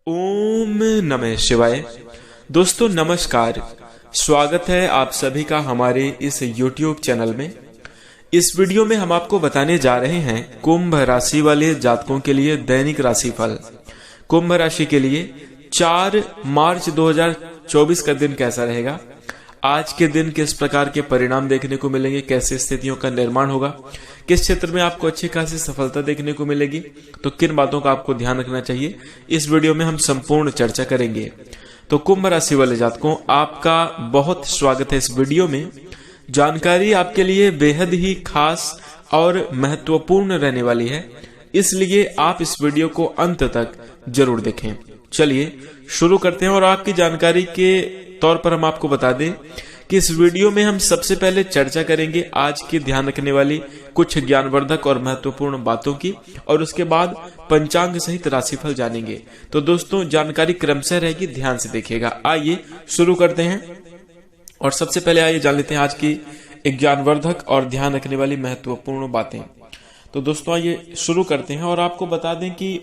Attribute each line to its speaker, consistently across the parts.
Speaker 1: ओम नमः शिवाय। दोस्तों नमस्कार, स्वागत है आप सभी का हमारे इस YouTube चैनल में। इस वीडियो में हम आपको बताने जा रहे हैं कुंभ राशि वाले जातकों के लिए दैनिक राशिफल। कुंभ राशि के लिए 4 मार्च 2024 का दिन कैसा रहेगा, आज के दिन किस प्रकार के परिणाम देखने को मिलेंगे, कैसे स्थितियों का निर्माण होगा, किस क्षेत्र में आपको अच्छी खासी सफलता देखने को मिलेगी, तो किन बातों का आपको ध्यान रखना चाहिए, इस वीडियो में हम संपूर्ण चर्चा करेंगे। तो कुंभ राशि वाले जातकों, आपका बहुत स्वागत है इस वीडियो में। जानकारी आपके लिए बेहद ही खास और महत्वपूर्ण रहने वाली है, इसलिए आप इस वीडियो को अंत तक जरूर देखें। चलिए शुरू करते हैं। और आपकी जानकारी के तौर पर हम आपको बता दें कि इस वीडियो में हम सबसे पहले चर्चा करेंगे आज की ध्यान रखने वाली कुछ ज्ञानवर्धक और महत्वपूर्ण बातों की, और उसके बाद पंचांग सहित राशिफल जानेंगे। तो दोस्तों जानकारी क्रमशः रहेगी, ध्यान से देखिएगा। आइए शुरू करते हैं और सबसे पहले आइए जान लेते हैं आज की एक ज्ञानवर्धक और ध्यान रखने वाली महत्वपूर्ण बातें। तो दोस्तों आइए शुरू करते हैं और आपको बता दें कि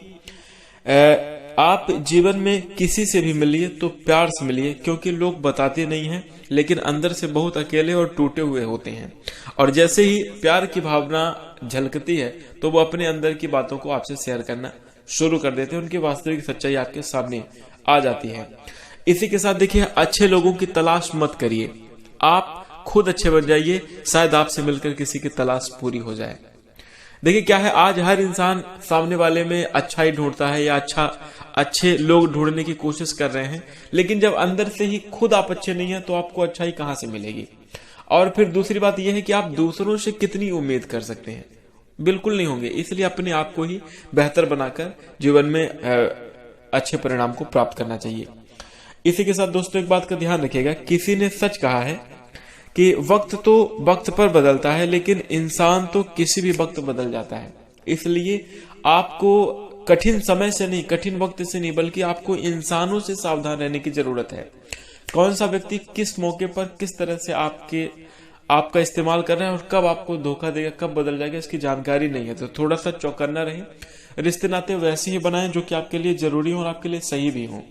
Speaker 1: आप जीवन में किसी से भी मिलिए तो प्यार से मिलिए, क्योंकि लोग बताते नहीं हैं लेकिन अंदर से बहुत अकेले और टूटे हुए होते हैं। और जैसे ही प्यार की भावना झलकती है तो वो अपने अंदर की बातों को आपसे शेयर करना शुरू कर देते हैं, उनकी वास्तविक सच्चाई आपके सामने आ जाती है। इसी के साथ देखिए, अच्छे लोगों की तलाश मत करिए, आप खुद अच्छे बन जाइए, शायद आपसे मिलकर किसी की तलाश पूरी हो जाए। देखिए क्या है, आज हर इंसान सामने वाले में अच्छाई ढूंढता है या अच्छे लोग ढूंढने की कोशिश कर रहे हैं, लेकिन जब अंदर से ही खुद आप अच्छे नहीं हैं तो आपको अच्छाई कहां से मिलेगी। और फिर दूसरी बात यह है कि आप दूसरों से कितनी उम्मीद कर सकते हैं, बिल्कुल नहीं होंगे। इसलिए अपने आप को ही बेहतर बनाकर जीवन में अच्छे परिणाम को प्राप्त करना चाहिए। इसी के साथ दोस्तों एक बात का ध्यान रखिएगा, किसी ने सच कहा है कि वक्त तो वक्त पर बदलता है, लेकिन इंसान तो किसी भी वक्त बदल जाता है। इसलिए आपको कठिन समय से नहीं, कठिन वक्त से नहीं, बल्कि आपको इंसानों से सावधान रहने की जरूरत है। कौन सा व्यक्ति किस मौके पर किस तरह से आपका इस्तेमाल कर रहा है और कब आपको धोखा देगा, कब बदल जाएगा, इसकी जानकारी नहीं है। तो थोड़ा सा चौकन्ना रहें, रिश्ते नाते वैसे ही बनाएं जो कि आपके लिए जरूरी हो और आपके लिए सही भी हो,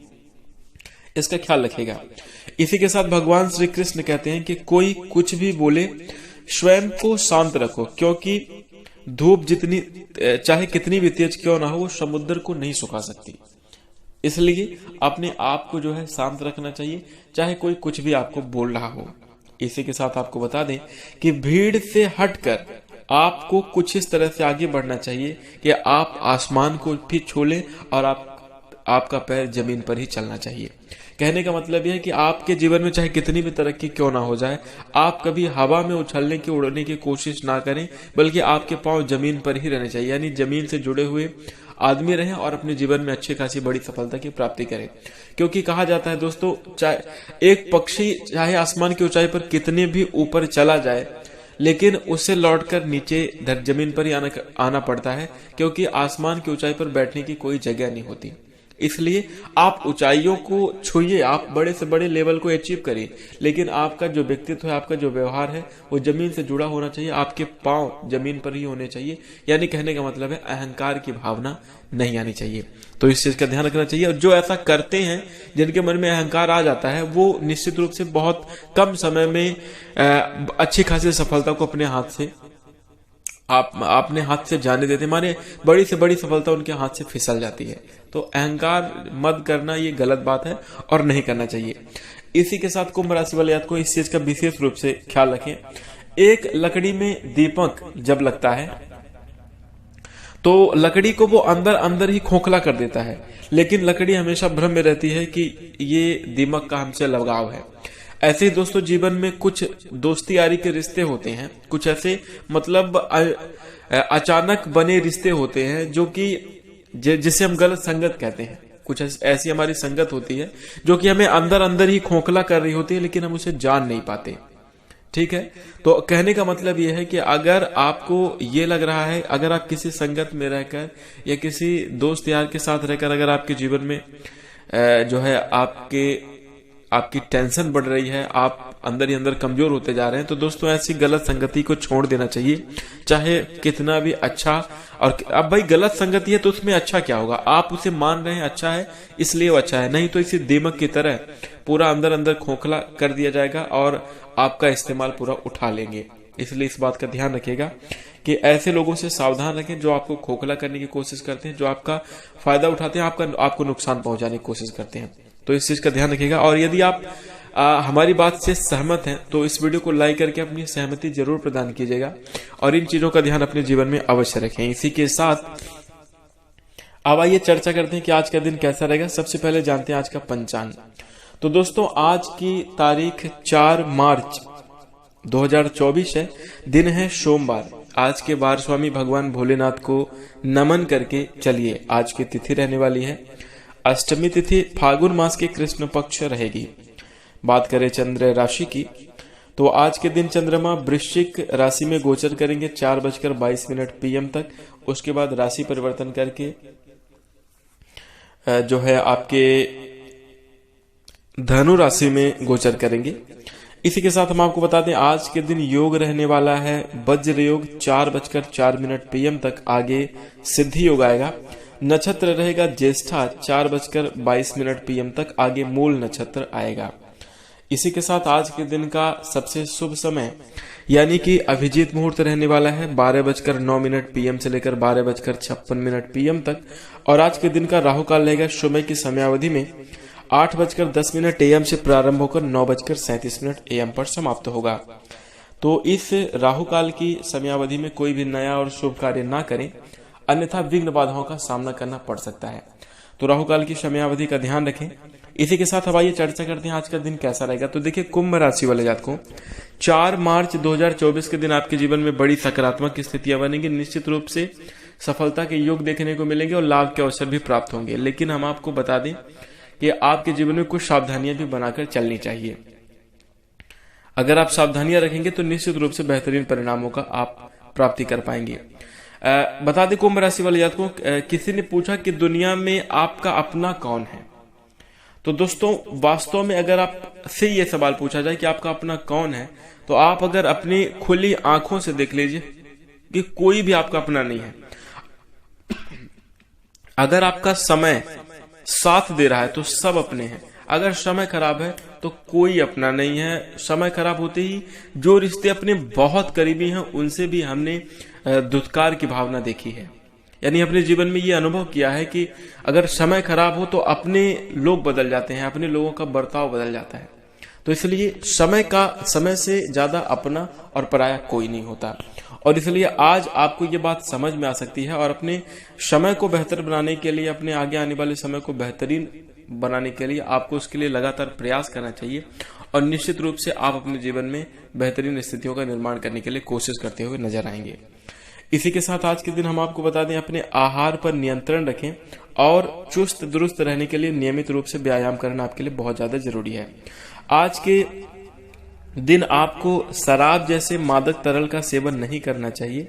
Speaker 1: इसका ख्याल रखिएगा। इसी के साथ भगवान श्री कृष्ण कहते हैं कि कोई कुछ भी बोले स्वयं को शांत रखो, क्योंकि धूप जितनी चाहे कितनी भी तेज क्यों ना हो वो समुद्र को नहीं सुखा सकती। इसलिए अपने आप को जो है शांत रखना चाहिए, चाहे कोई कुछ भी आपको बोल रहा हो। इसी के साथ आपको बता दें कि भीड़ से हटकर आपको कुछ इस तरह से आगे बढ़ना चाहिए कि आप आसमान को भी छू लें और आपका पैर जमीन पर ही चलना चाहिए। कहने का मतलब यह है कि आपके जीवन में चाहे कितनी भी तरक्की क्यों ना हो जाए, आप कभी हवा में उछलने की उड़ने की कोशिश ना करें, बल्कि आपके पांव जमीन पर ही रहने चाहिए, यानी जमीन से जुड़े हुए आदमी रहें और अपने जीवन में अच्छी खासी बड़ी सफलता की प्राप्ति करें। क्योंकि कहा जाता है दोस्तों, चाहे एक पक्षी चाहे आसमान की ऊंचाई पर कितने भी ऊपर चला जाए, लेकिन उसे लौटकर नीचे जमीन पर ही आना पड़ता है, क्योंकि आसमान की ऊंचाई पर बैठने की कोई जगह नहीं होती। इसलिए आप ऊंचाइयों को छूइए, आप बड़े से बड़े लेवल को अचीव करिए, लेकिन आपका जो व्यक्तित्व है, आपका जो व्यवहार है वो जमीन से जुड़ा होना चाहिए, आपके पांव जमीन पर ही होने चाहिए। यानी कहने का मतलब है अहंकार की भावना नहीं आनी चाहिए। तो इस चीज का ध्यान रखना चाहिए। और जो ऐसा करते हैं, जिनके मन में अहंकार आ जाता है, वो निश्चित रूप से बहुत कम समय में अच्छी खासी सफलता को अपने हाथ से जाने देते, माने बड़ी से बड़ी सफलता उनके हाथ से फिसल जाती है। तो अहंकार मत करना, ये गलत बात है और नहीं करना चाहिए। इसी के साथ कुंभ राशि वाले जातकों, इस चीज का विशेष रूप से ख्याल रखें। एक लकड़ी में दीपक जब लगता है तो लकड़ी को वो अंदर ही खोखला कर देता है, लेकिन लकड़ी हमेशा भ्रम में रहती है कि ये दीमक का हमसे लगाव है। ऐसे ही दोस्तों जीवन में कुछ दोस्ती यारी के रिश्ते होते हैं, कुछ ऐसे मतलब अचानक बने रिश्ते होते हैं जो कि जिसे हम गलत संगत कहते हैं। कुछ ऐसी हमारी संगत होती है जो कि हमें अंदर ही खोखला कर रही होती है, लेकिन हम उसे जान नहीं पाते। ठीक है, तो कहने का मतलब यह है कि अगर आपको ये लग रहा है, अगर आप किसी संगत में रहकर या किसी दोस्त यार के साथ रहकर अगर आपके जीवन में जो है आपकी टेंशन बढ़ रही है, आप अंदर ही अंदर कमजोर होते जा रहे हैं, तो दोस्तों ऐसी गलत संगति को छोड़ देना चाहिए। चाहे कितना भी अच्छा और अब भाई गलत संगति है तो उसमें अच्छा क्या होगा, आप उसे मान रहे हैं अच्छा है इसलिए वो अच्छा है, नहीं तो इसे दीमक की तरह पूरा अंदर अंदर खोखला कर दिया जाएगा और आपका इस्तेमाल पूरा उठा लेंगे। इसलिए इस बात का ध्यान रखिएगा कि ऐसे लोगों से सावधान रखें जो आपको खोखला करने की कोशिश करते हैं, जो आपका फायदा उठाते हैं, आपको नुकसान पहुंचाने की कोशिश करते हैं। तो इस चीज का ध्यान रखिएगा। और यदि आप हमारी बात से सहमत हैं तो इस वीडियो को लाइक करके अपनी सहमति जरूर प्रदान कीजिएगा और इन चीजों का ध्यान अपने जीवन में अवश्य रखें। इसी के साथ अब आइए चर्चा करते हैं कि आज का दिन कैसा रहेगा। सबसे पहले जानते हैं आज का पंचांग। तो दोस्तों आज की तारीख 4 मार्च 2024 है, दिन है सोमवार। आज के बार स्वामी भगवान भोलेनाथ को नमन करके चलिए। आज की तिथि रहने वाली है अष्टमी तिथि, फागुन मास के कृष्ण पक्ष रहेगी। बात करें चंद्र राशि की तो आज के दिन चंद्रमा वृश्चिक राशि में गोचर करेंगे 4:22 PM तक। उसके बाद राशि परिवर्तन करके जो है आपके धनु राशि में गोचर करेंगे। इसी के साथ हम आपको बता दें आज के दिन योग रहने वाला है वज्र योग 4:04 PM तक, आगे सिद्धि योग आएगा। नक्षत्र रहेगा ज्येष्ठा 4:22 PM तक, आगे मूल नक्षत्र आएगा। इसी के साथ आज के दिन का सबसे शुभ समय यानी कि अभिजीत मुहूर्त रहने वाला है 12:09 PM से लेकर 12:56 PM तक। और आज के दिन का राहु काल रहेगा सुबह की समयावधि में 8:10 AM से प्रारंभ होकर 9:37 AM पर समाप्त होगा। तो इस राहु काल की समयावधि में कोई भी नया और शुभ कार्य ना करें, अन्यथा विघ्न बाधाओं का सामना करना पड़ सकता है। तो राहु काल की समयावधि का ध्यान रखें। इसी के साथ अब आइए चर्चा करते हैं आज का दिन कैसा रहेगा। तो देखिए कुंभ राशि वाले जातकों 4 मार्च 2024 के दिन आपके जीवन में बड़ी सकारात्मक स्थितियां बनेंगी। निश्चित रूप से सफलता के योग देखने को मिलेंगे और लाभ के अवसर भी प्राप्त होंगे। लेकिन हम आपको बता दें कि आपके जीवन में कुछ सावधानियां भी बनाकर चलनी चाहिए। अगर आप सावधानियां रखेंगे तो निश्चित रूप से बेहतरीन परिणामों का आप प्राप्ति कर पाएंगे। बता दें कुंभ राशि वाले जातकों, किसी ने पूछा कि दुनिया में आपका अपना कौन है। तो दोस्तों वास्तव में अगर आप से ये सवाल पूछा जाए कि आपका अपना कौन है, तो आप अगर अपनी खुली आंखों से देख लीजिए कि कोई भी आपका अपना नहीं है। अगर आपका समय साथ दे रहा है तो सब अपने हैं। अगर समय खराब है तो कोई अपना नहीं है। समय खराब होते ही जो रिश्ते अपने बहुत करीबी हैं उनसे भी हमने दुत्कार की भावना देखी है। यानी अपने जीवन में ये अनुभव किया है कि अगर समय खराब हो तो अपने लोग बदल जाते हैं, अपने लोगों का बर्ताव बदल जाता है। तो इसलिए समय से ज्यादा अपना और पराया कोई नहीं होता। और इसलिए आज आपको ये बात समझ में आ सकती है और अपने समय को बेहतर बनाने के लिए, अपने आगे आने वाले समय को बेहतरीन बनाने के लिए आपको उसके लिए लगातार प्रयास करना चाहिए। और निश्चित रूप से आप अपने जीवन में बेहतरीन स्थितियों का निर्माण करने के लिए कोशिश करते हुए नजर आएंगे। इसी के साथ आज के दिन हम आपको बता दें अपने आहार पर नियंत्रण रखें और चुस्त दुरुस्त रहने के लिए नियमित रूप से व्यायाम करना आपके लिए बहुत ज्यादा जरूरी है। आज के दिन आपको शराब जैसे मादक तरल का सेवन नहीं करना चाहिए।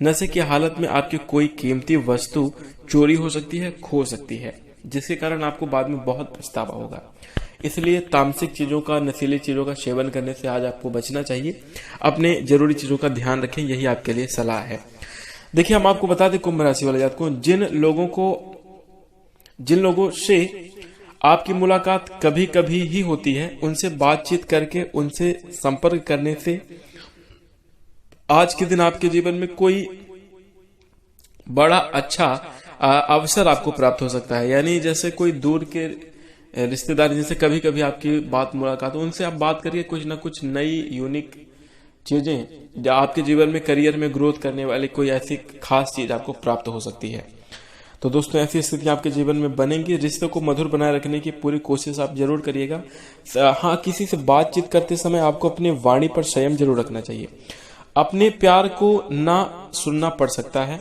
Speaker 1: नशे की हालत में आपकी कोई कीमती वस्तु चोरी हो सकती है, खो सकती है, जिसके कारण आपको बाद में बहुत पछतावा होगा। इसलिए तामसिक चीजों का, नशीली चीजों का सेवन करने से आज आपको बचना चाहिए। अपने जरूरी चीजों का ध्यान रखें, यही आपके लिए सलाह है। देखिए हम आपको बता दें कुंभ राशि वाले जातकों, जिन लोगों से आपकी मुलाकात कभी कभी ही होती है, उनसे बातचीत करके, उनसे संपर्क करने से आज के दिन आपके जीवन में कोई बड़ा अच्छा अवसर आपको प्राप्त हो सकता है। यानी जैसे कोई दूर के रिश्तेदार जिनसे कभी कभी आपकी बात मुलाकात हो, उनसे आप बात करके कुछ ना कुछ नई यूनिक चीजें जो आपके जीवन में करियर में ग्रोथ करने वाली कोई ऐसी खास चीज आपको प्राप्त हो सकती है। तो दोस्तों ऐसी स्थिति आपके जीवन में बनेंगी। रिश्ते को मधुर बनाए रखने की पूरी कोशिश आप जरूर करिएगा। हाँ, किसी से बातचीत करते समय आपको अपनी वाणी पर संयम जरूर रखना चाहिए। अपने प्यार को ना सुनना पड़ सकता है,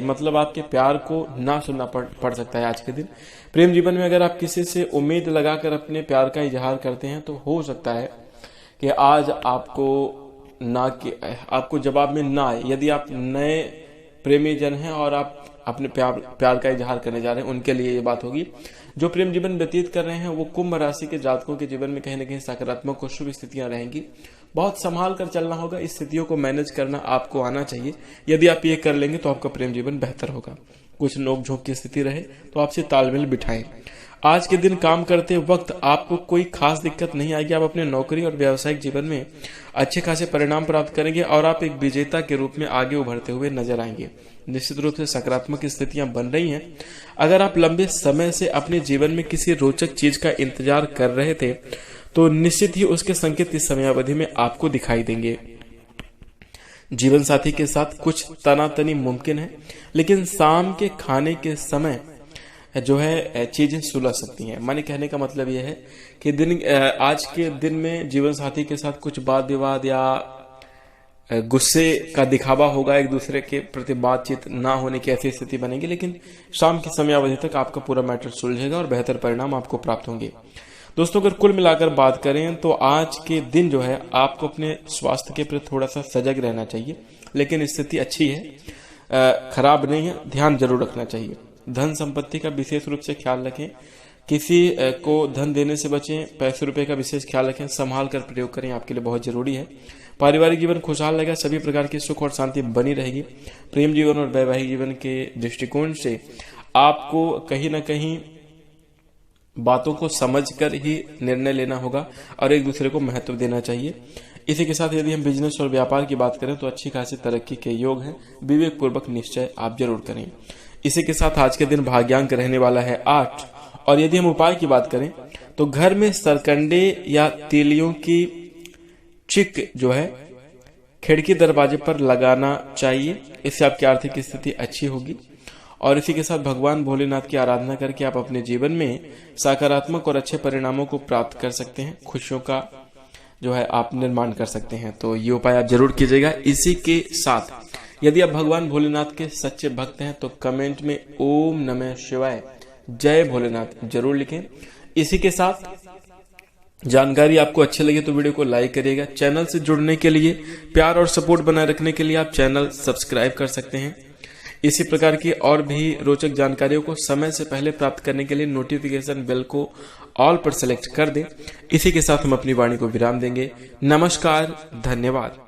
Speaker 1: मतलब आपके प्यार को ना सुनना पड़ सकता है आज के दिन। प्रेम जीवन में अगर आप किसी से उम्मीद लगाकर अपने प्यार का इजहार करते हैं तो हो सकता है कि आज आपको जवाब में ना आए। यदि आप नए प्रेमी जन हैं और आप अपने प्यार का इजहार करने जा रहे हैं, उनके लिए ये बात होगी। जो प्रेम जीवन व्यतीत कर रहे हैं वो कुंभ राशि के जातकों के जीवन में कहीं ना कहीं सकारात्मक और शुभ स्थितियां रहेंगी। बहुत संभाल कर चलना होगा। इस स्थितियों को मैनेज करना आपको आना चाहिए। यदि आप ये कर लेंगे तो आपका प्रेम जीवन बेहतर होगा। कुछ नोकझोंक की स्थिति रहे तो आपसे तालमेल बिठाएं। आज के दिन काम करते वक्त आपको कोई खास दिक्कत नहीं आएगी। आप अपने नौकरी और व्यावसायिक जीवन में अच्छे खासे परिणाम प्राप्त करेंगे और आप एक विजेता के रूप में आगे उभरते हुए नजर आएंगे। निश्चित रूप से सकारात्मक स्थितियां बन रही हैं। अगर आप लंबे समय से अपने जीवन में किसी रोचक चीज का इंतजार कर रहे थे तो निश्चित ही उसके संकेत इस समयावधि में आपको दिखाई देंगे। जीवन साथी के साथ कुछ तनातनी मुमकिन है, लेकिन शाम के खाने के समय जो है चीजें सुलझ सकती हैं। माने कहने का मतलब यह है कि आज के दिन में जीवन साथी के साथ कुछ वाद विवाद या गुस्से का दिखावा होगा, एक दूसरे के प्रति बातचीत ना होने की ऐसी स्थिति बनेगी, लेकिन शाम के समयावधि तक आपका पूरा मैटर सुलझेगा और बेहतर परिणाम आपको प्राप्त होंगे। दोस्तों, अगर कुल मिलाकर बात करें तो आज के दिन जो है आपको अपने स्वास्थ्य के प्रति थोड़ा सा सजग रहना चाहिए, लेकिन स्थिति अच्छी है, खराब नहीं है, ध्यान जरूर रखना चाहिए। धन संपत्ति का विशेष रूप से ख्याल रखें। किसी को धन देने से बचें। पैसे रुपए का विशेष ख्याल रखें, संभाल कर प्रयोग करें, आपके लिए बहुत जरूरी है। पारिवारिक जीवन खुशहाल रहेगा, सभी प्रकार की सुख और शांति बनी रहेगी। प्रेम जीवन और वैवाहिक जीवन के दृष्टिकोण से आपको कहीं ना कहीं बातों को समझकर ही निर्णय लेना होगा और एक दूसरे को महत्व देना चाहिए। इसी के साथ यदि हम बिजनेस और व्यापार की बात करें तो अच्छी खासी तरक्की के योग हैं। विवेक पूर्वक निश्चय आप जरूर करें। इसी के साथ आज के दिन भाग्यांक रहने वाला है 8। और यदि हम उपाय की बात करें तो घर में सरकंडे या तीलियों की चिक जो है खिड़की दरवाजे पर लगाना चाहिए। इससे आपकी आर्थिक स्थिति अच्छी होगी। और इसी के साथ भगवान भोलेनाथ की आराधना करके आप अपने जीवन में सकारात्मक और अच्छे परिणामों को प्राप्त कर सकते हैं। खुशियों का जो है आप निर्माण कर सकते हैं। तो ये उपाय आप जरूर कीजिएगा। इसी के साथ यदि आप भगवान भोलेनाथ के सच्चे भक्त हैं तो कमेंट में ओम नमः शिवाय जय भोलेनाथ जरूर लिखें। इसी के साथ जानकारी आपको अच्छी लगे तो वीडियो को लाइक करिएगा। चैनल से जुड़ने के लिए, प्यार और सपोर्ट बनाए रखने के लिए आप चैनल सब्सक्राइब कर सकते हैं। इसी प्रकार की और भी रोचक जानकारियों को समय से पहले प्राप्त करने के लिए नोटिफिकेशन बेल को ऑल पर सेलेक्ट कर दें। इसी के साथ हम अपनी वाणी को विराम देंगे। नमस्कार, धन्यवाद।